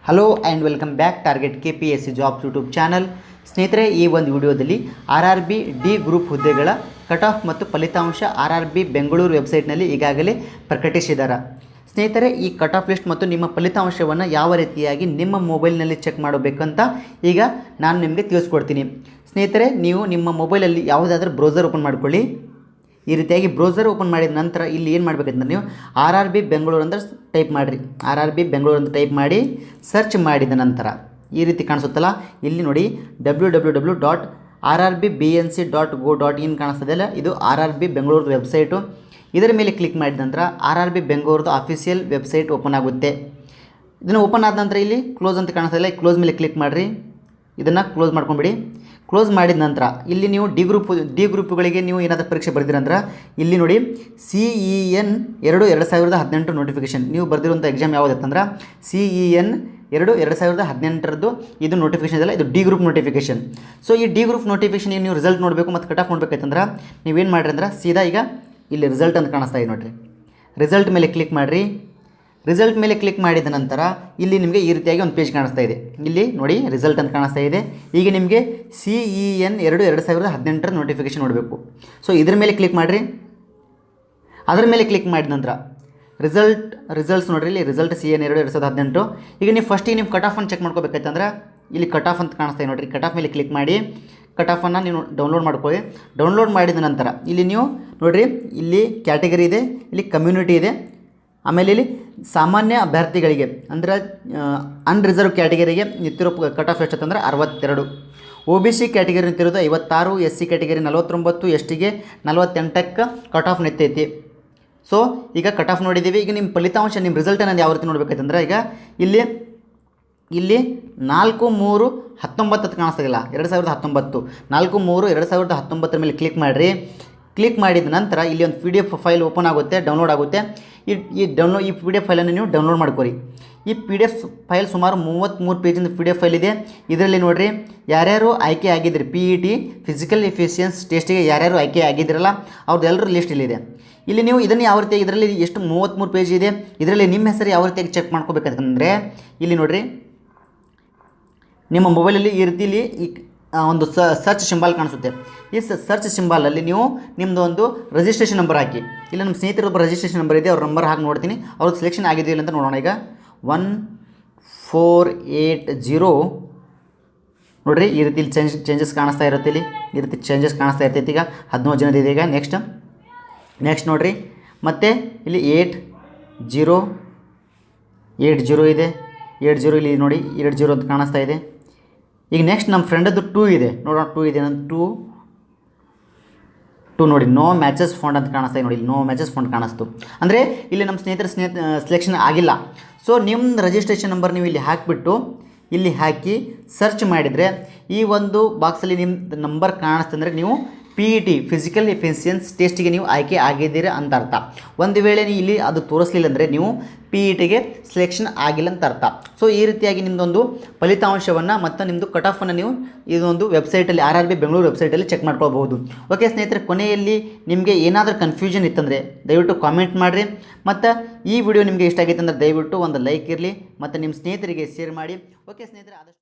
Hello and welcome back target KPSC jobs YouTube channel. ಸ್ನೇಹಿತರೆ, ಈ ಒಂದು ವಿಡಿಯೋದಲ್ಲಿ RRB ಡಿ ಗ್ರೂಪ್ ಹುದ್ದೆಗಳ ಕಟ್ ಆಫ್ ಮತ್ತು ಫಲಿತಾಂಶ RRB ಬೆಂಗಳೂರು ವೆಬ್ಸೈಟ್ನಲ್ಲಿ ಈಗಾಗಲೇ ಪ್ರಕಟಿಸಿದ್ದಾರೆ. ಸ್ನೇಹಿತರೆ, ಈ ಕಟ್ ಆಫ್ ಲಿಸ್ಟ್ ಮತ್ತು ನಿಮ್ಮ ಫಲಿತಾಂಶವನ್ನು ಯಾವ ರೀತಿಯಾಗಿ ನಿಮ್ಮ ಮೊಬೈಲ್ನಲ್ಲಿ ಚೆಕ್ ಮಾಡಬೇಕಂತ ಈಗ ನಾನು ನಿಮಗೆ ತಿಳಿಸ್ಕೊಡ್ತೀನಿ. ಸ್ನೇಹಿತರೆ, ನೀವು ನಿಮ್ಮ ಮೊಬೈಲಲ್ಲಿ ಯಾವುದಾದ್ರೂ ಬ್ರೌಸರ್ ಓಪನ್ ಮಾಡಿಕೊಳ್ಳಿ. ಈ ರೀತಿಯಾಗಿ ಬ್ರೌಸರ್ ಓಪನ್ ಮಾಡಿದ ನಂತರ ಇಲ್ಲಿ ಏನು ಮಾಡಬೇಕಂದ್ರೆ ನೀವು RRB ಬೆಂಗಳೂರು ಅಂತ ಟೈಪ್ ಮಾಡಿರಿ. RRB ಬೆಂಗಳೂರು ಅಂತ ಟೈಪ್ ಮಾಡಿ ಸರ್ಚ್ ಮಾಡಿದ ನಂತರ ಈ ರೀತಿ ಕಾಣಿಸುತ್ತಲ್ಲ, ಇಲ್ಲಿ ನೋಡಿ www.rrbnc.go.in ಕಾಣಿಸ್ತದಲ್ಲ, ಇದು RRB ಬೆಂಗಳೂರು ವೆಬ್ಸೈಟು. ಇದರ ಮೇಲೆ ಕ್ಲಿಕ್ ಮಾಡಿದ ನಂತರ RRB ಬೆಂಗಳೂರದು ಅಫಿಷಿಯಲ್ ವೆಬ್ಸೈಟ್ ಓಪನ್ ಆಗುತ್ತೆ. ಇದನ್ನು ಓಪನ್ ಆದ ನಂತರ ಇಲ್ಲಿ ಕ್ಲೋಸ್ ಅಂತ ಕಾಣಿಸ್ತದಲ್ಲ, ಕ್ಲೋಸ್ ಮೇಲೆ ಕ್ಲಿಕ್ ಮಾಡಿರಿ. ಇದನ್ನು ಕ್ಲೋಸ್ ಮಾಡ್ಕೊಂಬಿಡಿ. ಕ್ಲೋಸ್ ಮಾಡಿದ ನಂತರ ಇಲ್ಲಿ ನೀವು ಡಿ ಗ್ರೂಪ್ಗಳಿಗೆ ನೀವು ಏನಾದರೂ ಪರೀಕ್ಷೆ ಬರೆದಿರಂದ್ರೆ ಇಲ್ಲಿ ನೋಡಿ CEN 2018 ನೋಟಿಫಿಕೇಷನ್ ನೀವು ಬರೆದಿರುವಂಥ ಎಕ್ಸಾಮ್ ಯಾವುದಂದ್ರೆ CEN 2018 ಇದು ನೋಟಿಫಿಕೇಷನ್ ಇದೆಲ್ಲ, ಇದು ಡಿ ಗ್ರೂಪ್ ನೋಟಿಫಿಕೇಷನ್. ಸೊ ಈ ಡಿ ಗ್ರೂಪ್ ನೋಟಿಫಿಕೇಷನ್ ನೀವು ರಿಸಲ್ಟ್ ನೋಡಬೇಕು ಮತ್ತು ಕಟ್ ಆಫ್ ನೋಡ್ಬೇಕಂದ್ರೆ ನೀವೇನು ಮಾಡಿರಿ ಅಂದ್ರೆ ಸೀದಾ ಈಗ ಇಲ್ಲಿ ರಿಸಲ್ಟ್ ಅಂತ ಕಾಣಿಸ್ತಾ ಇದೆ ನೋಡಿರಿ. ರಿಸಲ್ಟ್ ಮೇಲೆ ಕ್ಲಿಕ್ ಮಾಡಿರಿ. ರಿಸಲ್ಟ್ ಮೇಲೆ ಕ್ಲಿಕ್ ಮಾಡಿದ ನಂತರ ಇಲ್ಲಿ ನಿಮಗೆ ಈ ರೀತಿಯಾಗಿ ಒಂದು ಪೇಜ್ ಕಾಣಿಸ್ತಾ ಇದೆ. ಇಲ್ಲಿ ನೋಡಿ ರಿಸಲ್ಟ್ ಅಂತ ಕಾಣಿಸ್ತಾ ಇದೆ. ಈಗ ನಿಮಗೆ CEN 2018 ನೋಟಿಫಿಕೇಷನ್ ನೋಡಬೇಕು. ಸೊ ಇದ್ರ ಮೇಲೆ ಕ್ಲಿಕ್ ಮಾಡಿರಿ. ಅದರ ಮೇಲೆ ಕ್ಲಿಕ್ ಮಾಡಿದ ನಂತರ ರಿಸಲ್ಟ್ಸ್ ನೋಡಿರಿ, ಇಲ್ಲಿ ರಿಸಲ್ಟ್ CEN 2018. ಈಗ ನೀವು ಫಸ್ಟಿಗೆ ನೀವು ಕಟ್ ಆಫನ್ನು ಚೆಕ್ ಮಾಡ್ಕೋಬೇಕಾಯ್ತಂದ್ರೆ ಇಲ್ಲಿ ಕಟ್ ಆಫ್ ಅಂತ ಕಾಣಿಸ್ತಾ ಇದೆ ನೋಡಿರಿ. ಕಟ್ ಆಫ್ ಮೇಲೆ ಕ್ಲಿಕ್ ಮಾಡಿ ಕಟ್ ಆಫನ್ನು ನೀವು ಡೌನ್ಲೋಡ್ ಮಾಡ್ಕೊಳ್ಳಿ. ಡೌನ್ಲೋಡ್ ಮಾಡಿದ ನಂತರ ಇಲ್ಲಿ ನೀವು ನೋಡಿರಿ, ಇಲ್ಲಿ ಕ್ಯಾಟಗರಿ ಇದೆ, ಇಲ್ಲಿ ಕಮ್ಯುನಿಟಿ ಇದೆ, ಆಮೇಲೆ ಇಲ್ಲಿ ಸಾಮಾನ್ಯ ಅಭ್ಯರ್ಥಿಗಳಿಗೆ ಅಂದರೆ ಅನ್ರಿಸರ್ವ್ ಕ್ಯಾಟಗರಿಗೆ ನಿಂತಿರೋ ಕಟ್ ಆಫ್ ಎಷ್ಟಂದ್ರೆ 62, OBC ಕ್ಯಾಟಗರಿ ನಿಂತಿರೋದು 56, SC ಕ್ಯಾಟಗರಿ 49, STಗೆ 48ಕ್ಕೆ ಕಟ್ ಆಫ್ ನಿಂತೈತಿ. ಸೊ ಈಗ ಕಟ್ ಆಫ್ ನೋಡಿದ್ದೀವಿ. ಈಗ ನಿಮ್ಮ ಫಲಿತಾಂಶ ನಿಮ್ಮ ರಿಸಲ್ಟ್ ಅನ್ನೋದು ಯಾವ ರೀತಿ ನೋಡಬೇಕಂತಂದ್ರೆ ಈಗ ಇಲ್ಲಿ 4/3/19 ಅಂತ ಕಾಣಿಸ್ತಾಯಿಲ್ಲ, 2019 4/3/2019 ಮೇಲೆ ಕ್ಲಿಕ್ ಮಾಡಿರಿ. ಕ್ಲಿಕ್ ಮಾಡಿದ ನಂತರ ಇಲ್ಲಿ ಒಂದು PDF ಫೈಲ್ ಓಪನ್ ಆಗುತ್ತೆ, ಡೌನ್ಲೋಡ್ ಆಗುತ್ತೆ. ಈ PDF ಫೈಲನ್ನು ನೀವು ಡೌನ್ಲೋಡ್ ಮಾಡ್ಕೊರಿ. ಈ PDF ಫೈಲ್ ಸುಮಾರು 33 ಪೇಜಿಂದ PDF ಫೈಲ್ ಇದೆ. ಇದರಲ್ಲಿ ನೋಡಿರಿ ಯಾರ್ಯಾರು ಆಯ್ಕೆ ಆಗಿದ್ರಿ PET ಫಿಸಿಕಲ್ ಎಫಿಷಿಯನ್ಸಿ ಟೆಸ್ಟಿಗೆ ಯಾರ್ಯಾರು ಆಯ್ಕೆ ಆಗಿದ್ರಲ್ಲ ಅವ್ರದ್ದೆಲ್ಲರೂ ಲಿಸ್ಟ್ ಇಲ್ಲಿದೆ. ಇಲ್ಲಿ ನೀವು ಇದನ್ನು ಯಾವ ರೀತಿ ಇದರಲ್ಲಿ ಎಷ್ಟು 33 ಪೇಜ್ ಇದೆ, ಇದರಲ್ಲಿ ನಿಮ್ಮ ಹೆಸರು ಯಾವ ರೀತಿಯಾಗಿ ಚೆಕ್ ಮಾಡ್ಕೋಬೇಕಂತಂದರೆ ಇಲ್ಲಿ ನೋಡಿರಿ, ನಿಮ್ಮ ಮೊಬೈಲಲ್ಲಿ ಈ ರೀತಿಲಿ ಒಂದು ಸರ್ಚ್ ಸಿಂಬಲ್ ಕಾಣಿಸುತ್ತೆ. ಈ ಸರ್ಚ್ ಸಿಂಬಲಲ್ಲಿ ನೀವು ನಿಮ್ಮದು ಒಂದು ರಿಜಿಸ್ಟ್ರೇಷನ್ ನಂಬರ್ ಹಾಕಿ. ಇಲ್ಲಿ ನಮ್ಮ ಸ್ನೇಹಿತರೊಬ್ಬರು ರಿಜಿಸ್ಟ್ರೇಷನ್ ನಂಬರ್ ಇದೆ, ಅವ್ರ ನಂಬರ್ ಹಾಕಿ ನೋಡ್ತೀನಿ ಅವ್ರಿಗೆ ಸೆಲೆಕ್ಷನ್ ಆಗಿದೆಯಿಲ್ಲ ಅಂತ ನೋಡೋಣ. ಈಗ 1480 ನೋಡಿರಿ, ಈ ರೀತಿ ಚೇಂಜಸ್ ಕಾಣಿಸ್ತಾ ಇರುತ್ತೆ. ಇಲ್ಲಿ ಈ ರೀತಿ ಚೇಂಜಸ್ ಕಾಣಿಸ್ತಾ ಇರ್ತೈತಿ. ಈಗ 17 ಜನದಿದೆ. ಈಗ ನೆಕ್ಸ್ಟ್ ನೋಡಿರಿ, ಮತ್ತು ಇಲ್ಲಿ 80 ಇದೆ, 80 ಇಲ್ಲಿ ನೋಡಿ 80 ಅಂತ ಕಾಣಿಸ್ತಾ ಇದೆ. ಈಗ ನೆಕ್ಸ್ಟ್ ನಮ್ಮ ಫ್ರೆಂಡದ್ದು 2 ಇದೆ ನೋಡೋಣ. 2 ಇದೆ, ನಾನು 2 ನೋಡಿ ನೋ ಮ್ಯಾಚಸ್ ಫೌಂಡ್ ಅಂತ ಕಾಣಿಸ್ತಾ ಇದೆ ನೋಡಿ. ನೋ ಮ್ಯಾಚಸ್ ಫೌಂಡ್ ಕಾಣಿಸ್ತು ಅಂದರೆ ಇಲ್ಲಿ ನಮ್ಮ ಸ್ನೇಹಿತರ ಸೆಲೆಕ್ಷನ್ ಆಗಿಲ್ಲ. ಸೊ ನಿಮ್ಮ ರಿಜಿಸ್ಟ್ರೇಷನ್ ನಂಬರ್ ನೀವು ಇಲ್ಲಿ ಹಾಕಿಬಿಟ್ಟು ಇಲ್ಲಿ ಹಾಕಿ ಸರ್ಚ್ ಮಾಡಿದರೆ ಈ ಒಂದು ಬಾಕ್ಸಲ್ಲಿ ನಿಮ್ಮ ನಂಬರ್ ಕಾಣಿಸ್ತಂದರೆ ನೀವು PET ಫಿಸಿಕಲ್ ಎಫಿಷಿಯನ್ಸಿ ಟೆಸ್ಟಿಗೆ ನೀವು ಆಯ್ಕೆ ಆಗಿದ್ದೀರಾ ಅಂತ ಅರ್ಥ. ಒಂದು ವೇಳೆ ನೀವು ಇಲ್ಲಿ ಅದು ತೋರಿಸಲಿಲ್ಲ ಅಂದರೆ ನೀವು PETಗೆ ಸೆಲೆಕ್ಷನ್ ಆಗಿಲ್ಲ ಅಂತ ಅರ್ಥ. ಸೊ ಈ ರೀತಿಯಾಗಿ ನಿಮ್ಮದೊಂದು ಫಲಿತಾಂಶವನ್ನು ಮತ್ತು ನಿಮ್ಮದು ಕಟ್ ಆಫನ್ನು ನೀವು ಇದೊಂದು ವೆಬ್ಸೈಟಲ್ಲಿ RRB ಬೆಂಗಳೂರು ವೆಬ್ಸೈಟಲ್ಲಿ ಚೆಕ್ ಮಾಡ್ಕೊಳ್ಬಹುದು. ಓಕೆ ಸ್ನೇಹಿತರೆ, ಕೊನೆಯಲ್ಲಿ ನಿಮಗೆ ಏನಾದರೂ ಕನ್ಫ್ಯೂಷನ್ ಇತ್ತಂದರೆ ದಯವಿಟ್ಟು ಕಾಮೆಂಟ್ ಮಾಡಿರಿ. ಮತ್ತು ಈ ವಿಡಿಯೋ ನಿಮಗೆ ಇಷ್ಟ ಆಗಿತ್ತು ಅಂದರೆ ದಯವಿಟ್ಟು ಒಂದು ಲೈಕ್ ಇರಲಿ ಮತ್ತು ನಿಮ್ಮ ಸ್ನೇಹಿತರಿಗೆ ಶೇರ್ ಮಾಡಿ. ಓಕೆ ಸ್ನೇಹಿತರೆ, ಆದಷ್ಟು